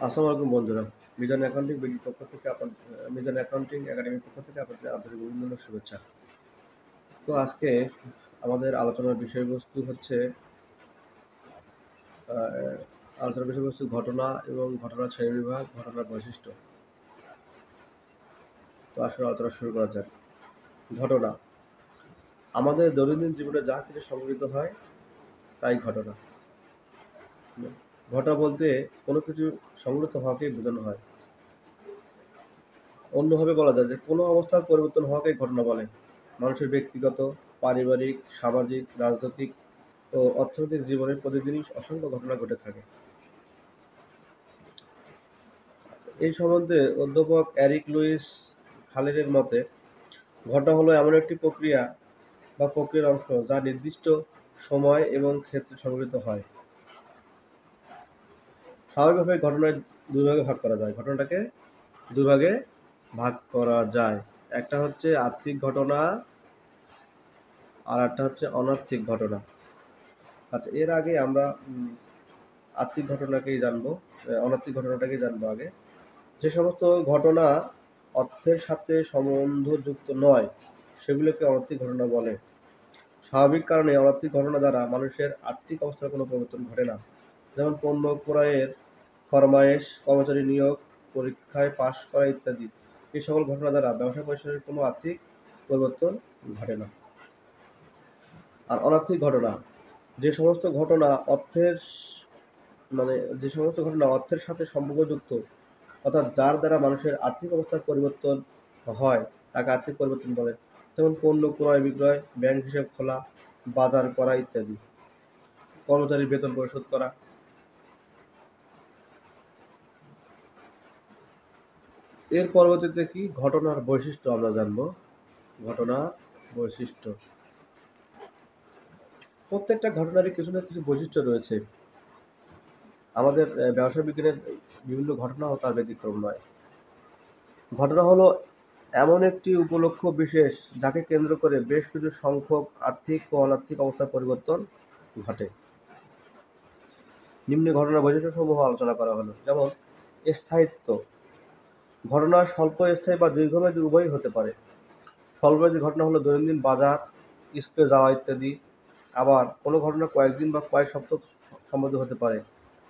আসসালামু আলাইকুম বন্ধুরা। মিজান অ্যাকাউন্টিং বিডির পক্ষ থেকে মিজান অ্যাকাউন্টিং একাডেমির পক্ষ থেকে আপনাদের আন্তরিক অভিনন্দন শুভেচ্ছা। তো আজকে আমাদের আলোচনার বিষয়বস্তু হচ্ছে ঘটনা এবং ঘটনার শ্রেণীবিভাগ, ঘটনার বৈশিষ্ট্য। তো আসলে আলোচনা শুরু করা যাক। ঘটনা আমাদের দৈনন্দিন জীবনে যা কিছু সংঘটিত হয় তাই ঘটনা। ঘটনা বলতে কোনো কিছু সংঘটিত হওয়াকেই বোঝানো হয়। অন্যভাবে বলা যায় যে কোনো অবস্থার পরিবর্তন হওয়াকে ঘটনা বলে। মানুষের ব্যক্তিগত, পারিবারিক, সামাজিক, রাজনৈতিক ও অর্থনৈতিক জীবনে প্রতিদিনই অসংখ্য ঘটনা ঘটে থাকে। এই সম্বন্ধে অধ্যাপক এরিক লুইস খালিলের মতে, ঘটনা হলো এমন একটি প্রক্রিয়া বা প্রক্রিয়ার অংশ যা নির্দিষ্ট সময় এবং ক্ষেত্রে সংঘটিত হয়। স্বাভাবিকভাবে ঘটনাটাকে দুই ভাগে ভাগ করা যায়। একটা হচ্ছে আর্থিক ঘটনা আর একটা হচ্ছে অনার্থিক ঘটনা। আচ্ছা, এর আগে আমরা আর্থিক ঘটনাকেই জানবো, অনার্থিক ঘটনাটাকেই জানবো আগে। যে সমস্ত ঘটনা অর্থের সাথে সম্বন্ধযুক্ত নয় সেগুলোকে অনার্থিক ঘটনা বলে। স্বাভাবিক কারণে অনার্থিক ঘটনা দ্বারা মানুষের আর্থিক অবস্থার কোনো পরিবর্তন ঘটে না। যেমন পণ্য ক্রয়ের ফরমায়েশ, কর্মচারী নিয়োগ, পরীক্ষায় পাশ করা ইত্যাদি। এই সকল ঘটনা দ্বারা ব্যবসা প্রতিষ্ঠানের কোনো আর্থিক পরিবর্তন ঘটে না। আর অনার্থিক ঘটনা যে সমস্ত ঘটনা অর্থের যে সমস্ত ঘটনা অর্থের সাথে সম্পর্কযুক্ত, অর্থাৎ যার দ্বারা মানুষের আর্থিক অবস্থার পরিবর্তন হয় তাকে আর্থিক পরিবর্তন বলে। যেমন পণ্য ক্রয় বিক্রয়, ব্যাংক হিসাব খোলা, বাজার করা ইত্যাদি, কর্মচারীর বেতন পরিশোধ করা। এর পরবর্তীতে কি ঘটনার বৈশিষ্ট্য আমরা জানবো। ঘটনার বৈশিষ্ট্য, প্রত্যেকটা ঘটনারই কিছু না কিছু বৈশিষ্ট্য রয়েছে। আমাদের ব্যবসা বিজ্ঞানের বিভিন্ন ঘটনাও তার ব্যতিক্রম নয়। ঘটনা হলো এমন একটি উপলক্ষ বিশেষ যাকে কেন্দ্র করে বেশ কিছু সংখ্যক আর্থিক ও অনার্থিক অবস্থার পরিবর্তন ঘটে। নিম্নে ঘটনার বৈশিষ্ট্যসমূহ আলোচনা করা হলো। যেমন স্থায়িত্ব, ঘটনা স্বল্প স্থায়ী বা দীর্ঘমেয়াদী উভয়ই হতে পারে। স্বল্পমেয়াদী ঘটনা হলো দৈনন্দিন বাজার, স্কুলে যাওয়া ইত্যাদি। আবার কোনো ঘটনা কয়েকদিন বা কয়েক সপ্তাহ সম্বন্ধে হতে পারে,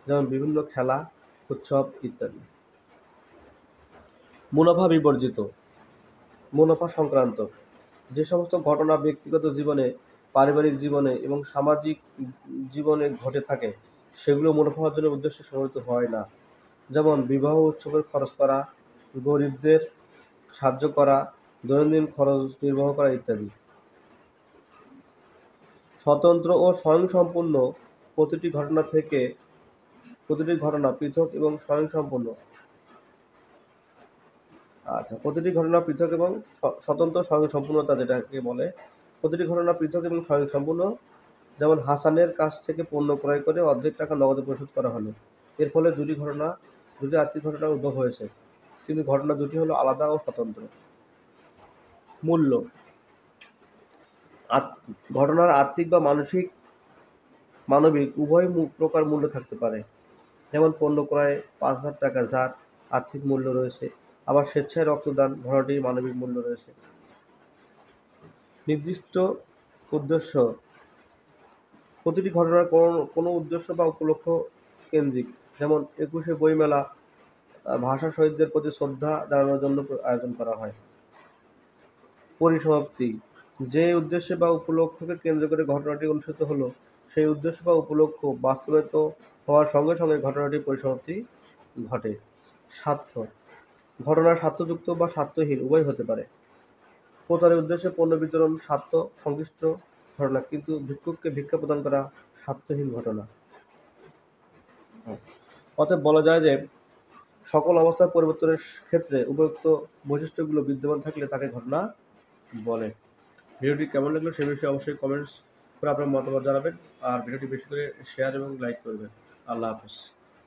যেমন বিভিন্ন খেলা, উৎসব ইত্যাদি। মুনাফা বিবর্জিত, মুনাফা সংক্রান্ত, যে সমস্ত ঘটনা ব্যক্তিগত জীবনে, পারিবারিক জীবনে এবং সামাজিক জীবনে ঘটে থাকে সেগুলো মুনাফা অর্জনের উদ্দেশ্যে সংঘটিত হয় না। যেমন বিবাহ উৎসবের খরচ করা, গরিবদের সাহায্য করা, দৈনন্দিন খরচ নির্বাহ করা ইত্যাদি। স্বতন্ত্র ও স্বয়ংসম্পূর্ণ, প্রতিটি ঘটনা পৃথক এবং স্বয়ংসম্পূর্ণ। আচ্ছা, প্রতিটি ঘটনা পৃথক এবং স্বতন্ত্র স্বয়ংসম্পূর্ণতা যেটাকে বলে, প্রতিটি ঘটনা পৃথক এবং স্বয়ংসম্পূর্ণ। যেমন হাসানের কাছ থেকে পণ্য ক্রয় করে অর্ধেক টাকা নগদে পরিশোধ করা হলো। এর ফলে দুটি আর্থিক ঘটনার উদ্ভব হয়েছে, কিন্তু ঘটনা দুটি হলো আলাদা ও স্বতন্ত্র। মূল্য, ঘটনার আর্থিক বা মানবিক উভয় প্রকার মূল্য থাকতে পারে। যেমন পণ্য ক্রয়ে ৫,০০০ টাকা যার আর্থিক মূল্য রয়েছে, আবার স্বেচ্ছায় রক্তদান ঘটনাটির মানবিক মূল্য রয়েছে। নির্দিষ্ট উদ্দেশ্য, প্রতিটি ঘটনার কোনো উদ্দেশ্য বা উপলক্ষ কেন্দ্রিক। যেমন ২১শে বইমেলা ভাষা শহীদদের প্রতি শ্রদ্ধা জানানোর জন্য আয়োজন করা হয়। পরিসমাপ্তি, যে উদ্দেশ্যে বা উপলক্ষকে কেন্দ্র করে ঘটনাটি অনুষ্ঠিত হলো সেই উদ্দেশ্য বা উপলক্ষ বাস্তবায়িত হওয়ার সঙ্গে সঙ্গে ঘটনাটির পরিসমাপ্তি ঘটে। স্বার্থ, ঘটনার স্বার্থযুক্ত বা স্বার্থহীন উভয় হতে পারে। প্রচারের উদ্দেশ্যে পণ্য বিতরণ স্বার্থ সংশ্লিষ্ট ঘটনা, কিন্তু ভিক্ষুককে ভিক্ষা প্রদান করা স্বার্থহীন ঘটনা। অতএব বলা যায় যে সকল অবস্থার পরিবর্তনের ক্ষেত্রে উপযুক্ত বৈশিষ্ট্যগুলো বিদ্যমান থাকলে তাকে ঘটনা বলে। ভিডিওটি কেমন লাগলো সে বিষয়ে অবশ্যই কমেন্টস করে আপনার মতামত জানাবেন, আর ভিডিওটি বেশি করে শেয়ার এবং লাইক করবেন। আল্লাহ হাফেজ।